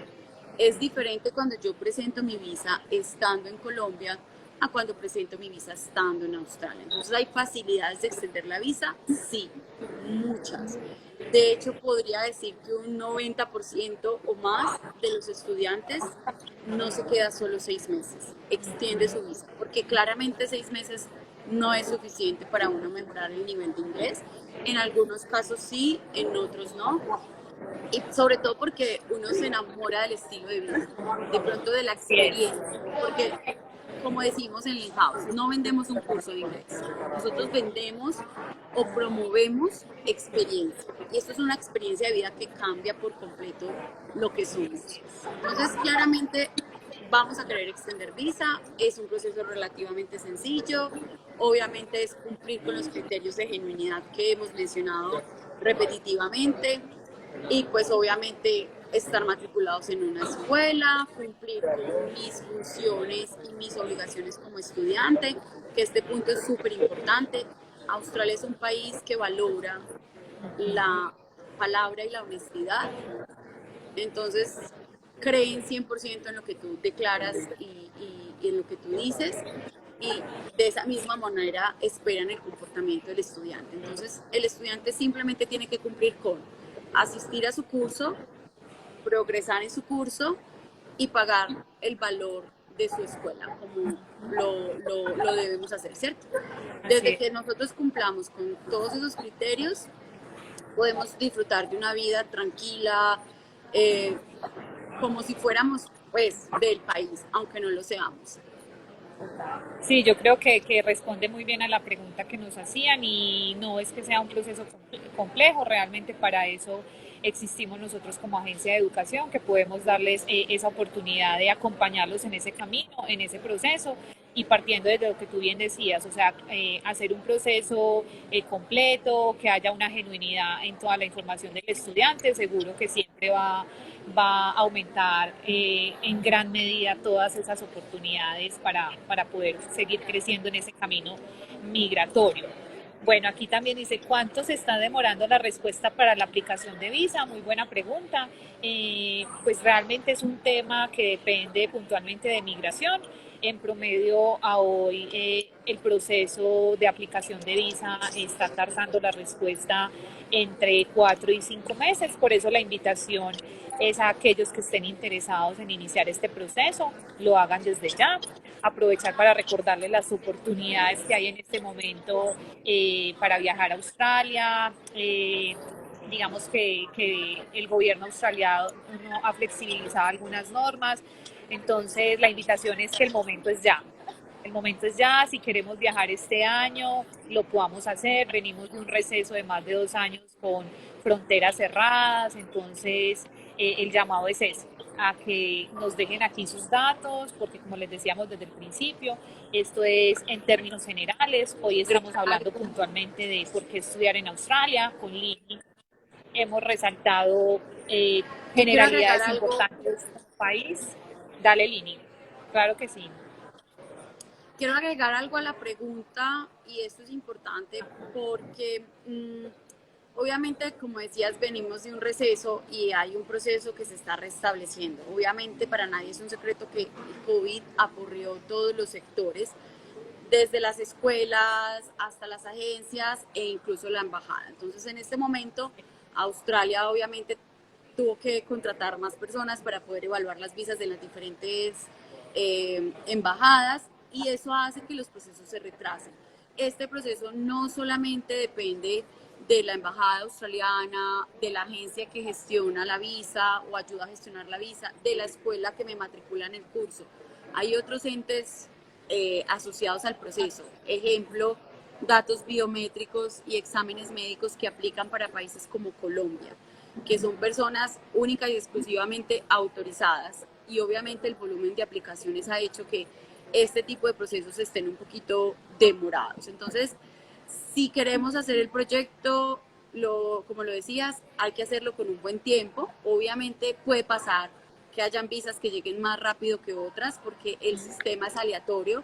Es diferente cuando yo presento mi visa estando en Colombia a cuando presento mi visa estando en Australia. Entonces, ¿hay facilidades de extender la visa? Sí, muchas. De hecho, podría decir que un 90% o más de los estudiantes no se queda solo 6 meses, extiende su visa, porque claramente 6 meses no es suficiente para uno mejorar el nivel de inglés. En algunos casos sí, en otros no. Y sobre todo porque uno se enamora del estilo de vida, de pronto de la Bien. experiencia, porque como decimos en House, no vendemos un curso de inglés, nosotros vendemos o promovemos experiencia. Y esto es una experiencia de vida que cambia por completo lo que somos. Entonces, claramente vamos a querer extender visa, es un proceso relativamente sencillo, obviamente es cumplir con los criterios de genuinidad que hemos mencionado repetitivamente y pues obviamente estar matriculados en una escuela, cumplir con mis funciones y mis obligaciones como estudiante, que este punto es súper importante. Australia es un país que valora la palabra y la honestidad, entonces creen 100% en lo que tú declaras y en lo que tú dices. y de esa misma manera esperan el comportamiento del estudiante. Entonces, el estudiante simplemente tiene que cumplir con asistir a su curso, progresar en su curso y pagar el valor de su escuela, como lo debemos hacer, ¿cierto? Así Desde es. que nosotros cumplamos con todos esos criterios, podemos disfrutar de una vida tranquila, eh, como si fuéramos pues del país, aunque no lo seamos. Sí, yo creo que responde muy bien a la pregunta que nos hacían y no es que sea un proceso complejo, realmente para eso existimos nosotros como agencia de educación, que podemos darles esa oportunidad de acompañarlos en ese camino, en ese proceso y partiendo de lo que tú bien decías, o sea, hacer un proceso completo, que haya una genuinidad en toda la información del estudiante, seguro que siempre va a aumentar en gran medida todas esas oportunidades para poder seguir creciendo en ese camino migratorio. Bueno, aquí también dice, ¿cuánto se está demorando la respuesta para la aplicación de visa? Muy buena pregunta. Pues realmente es un tema que depende puntualmente de migración. En promedio, a hoy, el proceso de aplicación de visa está tardando la respuesta entre 4 y 5 meses. Por eso la invitación es a aquellos que estén interesados en iniciar este proceso, lo hagan desde ya. Aprovechar para recordarles las oportunidades que hay en este momento para viajar a Australia. Digamos que el gobierno australiano ha flexibilizado algunas normas, entonces la invitación es que el momento es ya. El momento es ya, si queremos viajar este año, lo podamos hacer. Venimos de un receso de más de 2 años con fronteras cerradas, entonces el llamado es ese, a que nos dejen aquí sus datos, porque como les decíamos desde el principio, esto es en términos generales. Hoy estamos hablando puntualmente de por qué estudiar en Australia con Lini. Hemos resaltado Yo quiero agregar generalidades algo, importantes como país. Dale, Lini. Claro que sí. quiero agregar algo a la pregunta y esto es importante porque obviamente, como decías, venimos de un receso y hay un proceso que se está restableciendo. Obviamente para nadie es un secreto que el COVID apurrió todos los sectores, desde las escuelas hasta las agencias e incluso la embajada. Entonces, en este momento, Australia obviamente tuvo que contratar más personas para poder evaluar las visas de las diferentes embajadas y eso hace que los procesos se retrasen. Este proceso no solamente depende de la embajada australiana, de la agencia que gestiona la visa o ayuda a gestionar la visa, de la escuela que me matricula en el curso. Hay otros entes asociados al proceso. Ejemplo, datos biométricos y exámenes médicos que aplican para países como Colombia, que son personas únicas y exclusivamente autorizadas. Y obviamente el volumen de aplicaciones ha hecho que este tipo de procesos estén un poquito demorados. Entonces, si queremos hacer el proyecto, como lo decías, hay que hacerlo con un buen tiempo. Obviamente puede pasar que hayan visas que lleguen más rápido que otras porque el sistema es aleatorio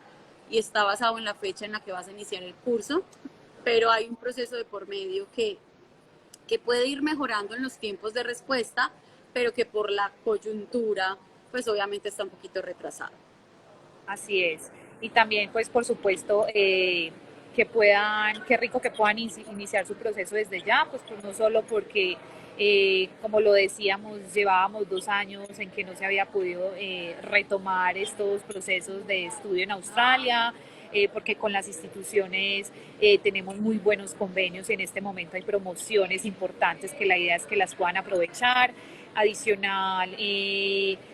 y está basado en la fecha en la que vas a iniciar el curso, pero hay un proceso de por medio que puede ir mejorando en los tiempos de respuesta, pero que por la coyuntura, pues obviamente está un poquito retrasado. Así es. Y también, pues, por supuesto, qué rico que puedan iniciar su proceso desde ya, pues no solo porque, como lo decíamos, llevábamos 2 años en que no se había podido retomar estos procesos de estudio en Australia, porque con las instituciones tenemos muy buenos convenios y en este momento hay promociones importantes que la idea es que las puedan aprovechar. Adicional,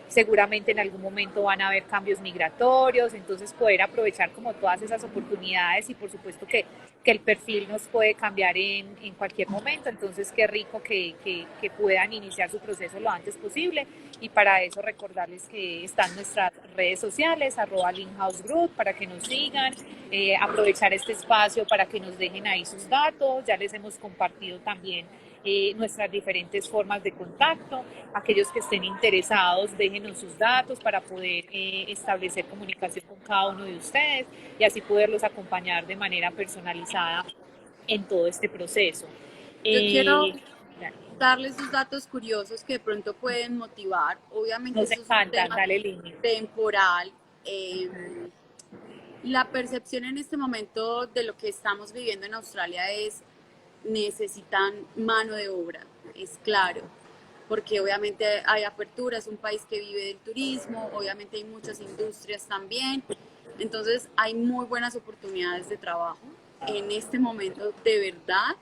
seguramente en algún momento van a haber cambios migratorios, entonces poder aprovechar como todas esas oportunidades y por supuesto que el perfil nos puede cambiar en cualquier momento, entonces qué rico que puedan iniciar su proceso lo antes posible y para eso recordarles que están nuestras redes sociales, @linhousegroup, para que nos sigan, aprovechar este espacio para que nos dejen ahí sus datos, ya les hemos compartido también nuestras diferentes formas de contacto. Aquellos que estén interesados, déjenos sus datos para poder establecer comunicación con cada uno de ustedes y así poderlos acompañar de manera personalizada en todo este proceso. Yo quiero Eh, darles sus datos curiosos que de pronto pueden motivar. Obviamente Nos eso es un encanta, tema dale línea. temporal. La percepción en este momento de lo que estamos viviendo en Australia es necesitan mano de obra, es claro, porque obviamente hay apertura, es un país que vive del turismo, obviamente hay muchas industrias también, entonces hay muy buenas oportunidades de trabajo. En este momento, de verdad,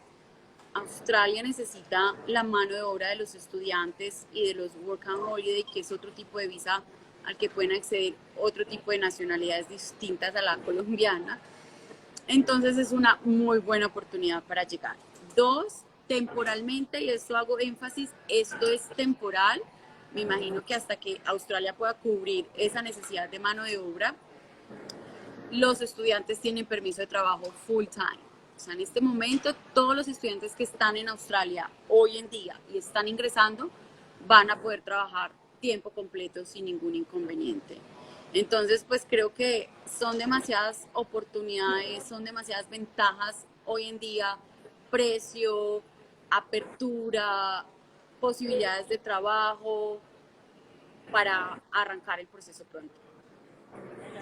Australia necesita la mano de obra de los estudiantes y de los Work and Holiday, que es otro tipo de visa al que pueden acceder otro tipo de nacionalidades distintas a la colombiana. Entonces es una muy buena oportunidad para llegar. Dos, temporalmente, y esto hago énfasis, esto es temporal. Me imagino que hasta que Australia pueda cubrir esa necesidad de mano de obra, los estudiantes tienen permiso de trabajo full time. O sea, en este momento todos los estudiantes que están en Australia hoy en día y están ingresando van a poder trabajar tiempo completo sin ningún inconveniente. Entonces, pues creo que son demasiadas oportunidades, son demasiadas ventajas hoy en día, precio, apertura, posibilidades de trabajo para arrancar el proceso pronto.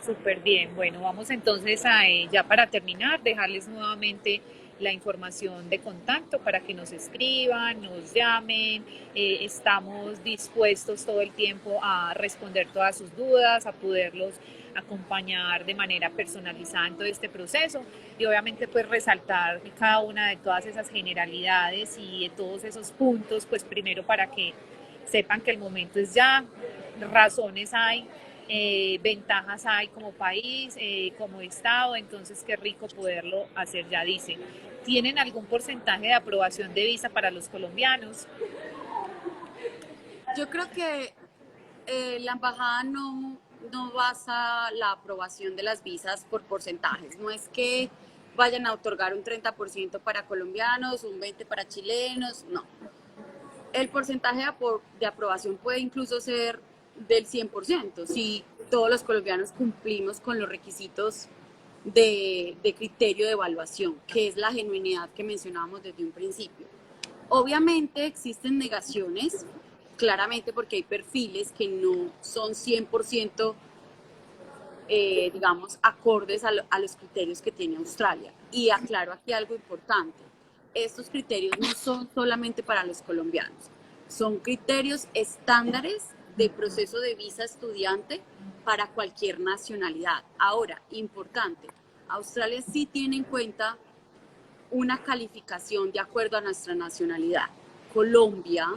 Súper bien. Bueno, vamos entonces a, ya para terminar, dejarles nuevamente la información de contacto para que nos escriban, nos llamen. Estamos dispuestos todo el tiempo a responder todas sus dudas, a poderlos acompañar de manera personalizada en todo este proceso y obviamente pues resaltar cada una de todas esas generalidades y de todos esos puntos, pues primero para que sepan que el momento es ya, razones hay, ventajas hay como país, como Estado, entonces qué rico poderlo hacer ya, dice. ¿Tienen algún porcentaje de aprobación de visa para los colombianos? Yo creo que la embajada no basa la aprobación de las visas por porcentajes. No es que vayan a otorgar un 30% para colombianos, un 20% para chilenos, no. El porcentaje de aprobación puede incluso ser del 100%, si todos los colombianos cumplimos con los requisitos de criterio de evaluación, que es la genuinidad que mencionábamos desde un principio. Obviamente existen negaciones, claramente porque hay perfiles que no son 100%, digamos, acordes a los criterios que tiene Australia. Y aclaro aquí algo importante. Estos criterios no son solamente para los colombianos, son criterios estándares de proceso de visa estudiante para cualquier nacionalidad. Ahora, importante, Australia sí tiene en cuenta una calificación de acuerdo a nuestra nacionalidad. Colombia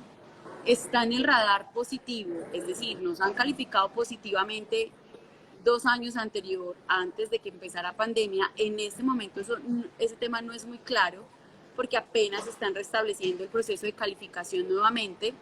está en el radar positivo, es decir, nos han calificado positivamente 2 años antes de que empezara la pandemia. En este momento ese tema no es muy claro porque apenas están restableciendo el proceso de calificación nuevamente,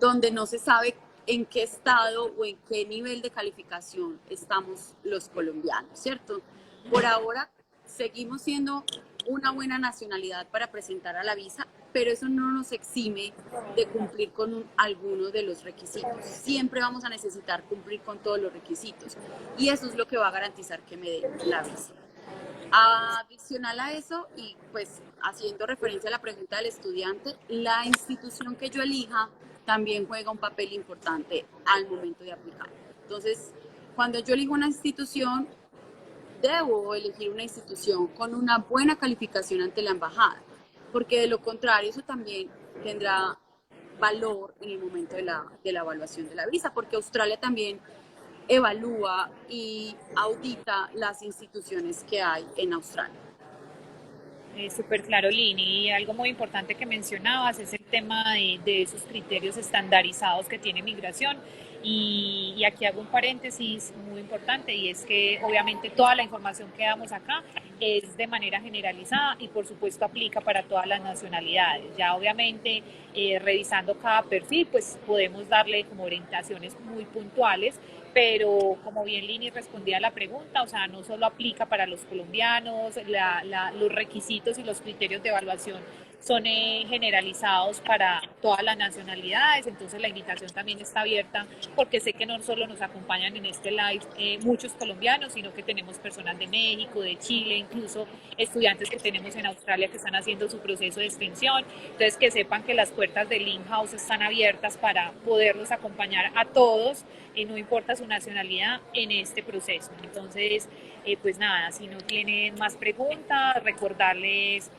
donde no se sabe en qué estado o en qué nivel de calificación estamos los colombianos, ¿cierto? Por ahora seguimos siendo una buena nacionalidad para presentar a la visa, pero eso no nos exime de cumplir con algunos de los requisitos. Siempre vamos a necesitar cumplir con todos los requisitos y eso es lo que va a garantizar que me den la visa. Adicional a eso, y pues haciendo referencia a la pregunta del estudiante, la institución que yo elija también juega un papel importante al momento de aplicar. Entonces, cuando yo elijo una institución, debo elegir una institución con una buena calificación ante la embajada, porque de lo contrario eso también tendrá valor en el momento de la evaluación de la visa, porque Australia también evalúa y audita las instituciones que hay en Australia. Súper claro, Lini. Y algo muy importante que mencionabas es el tema de esos criterios estandarizados que tiene migración. Y aquí hago un paréntesis muy importante y es que obviamente toda la información que damos acá es de manera generalizada y por supuesto aplica para todas las nacionalidades. Ya obviamente revisando cada perfil pues podemos darle como orientaciones muy puntuales, pero como bien Lini respondía a la pregunta, o sea, no solo aplica para los colombianos, los requisitos y los criterios de evaluación son generalizados para todas las nacionalidades, entonces la invitación también está abierta porque sé que no solo nos acompañan en este live muchos colombianos, sino que tenemos personas de México, de Chile, incluso estudiantes que tenemos en Australia que están haciendo su proceso de extensión, entonces que sepan que las puertas del Link House están abiertas para poderlos acompañar a todos, no importa su nacionalidad, en este proceso. Entonces, pues nada, si no tienen más preguntas, recordarles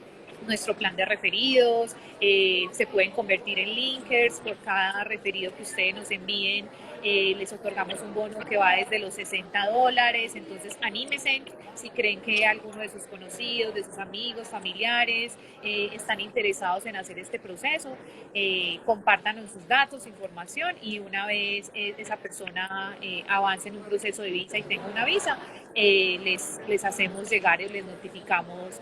nuestro plan de referidos, se pueden convertir en linkers por cada referido que ustedes nos envíen. Les otorgamos un bono que va desde los $60, entonces anímense si creen que alguno de sus conocidos, de sus amigos, familiares están interesados en hacer este proceso, compártanos sus datos, información y una vez esa persona avance en un proceso de visa y tenga una visa, les hacemos llegar y les notificamos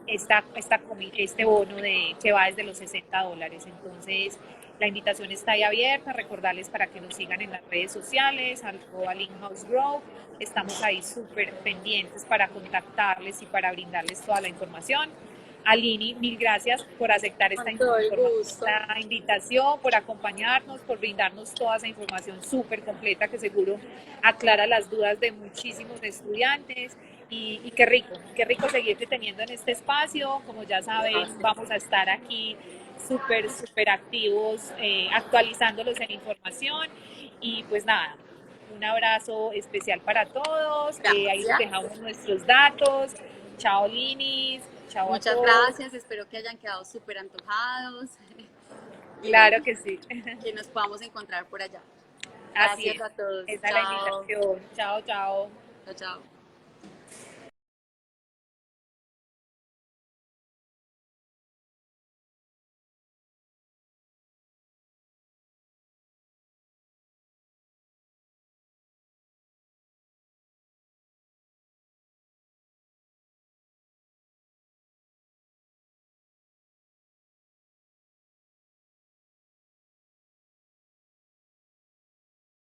este bono que va desde los $60. Entonces, la invitación está ahí abierta, recordarles para que nos sigan en las redes sociales, @LinkHouseGrow. Estamos ahí súper pendientes para contactarles y para brindarles toda la información. Alini, mil gracias por aceptar esta invitación, por acompañarnos, por brindarnos toda esa información súper completa que seguro aclara las dudas de muchísimos estudiantes. Y qué rico seguirte teniendo en este espacio. Como ya saben, vamos a estar aquí súper activos, actualizándolos en información. Y pues nada, un abrazo especial para todos. Ahí les dejamos nuestros datos. Chao, Linis. Chao a todos. Muchas gracias, espero que hayan quedado súper antojados. Claro que sí. Que nos podamos encontrar por allá. Así Gracias a todos. Esa es la invitación. Chao, chao. Chao, chao.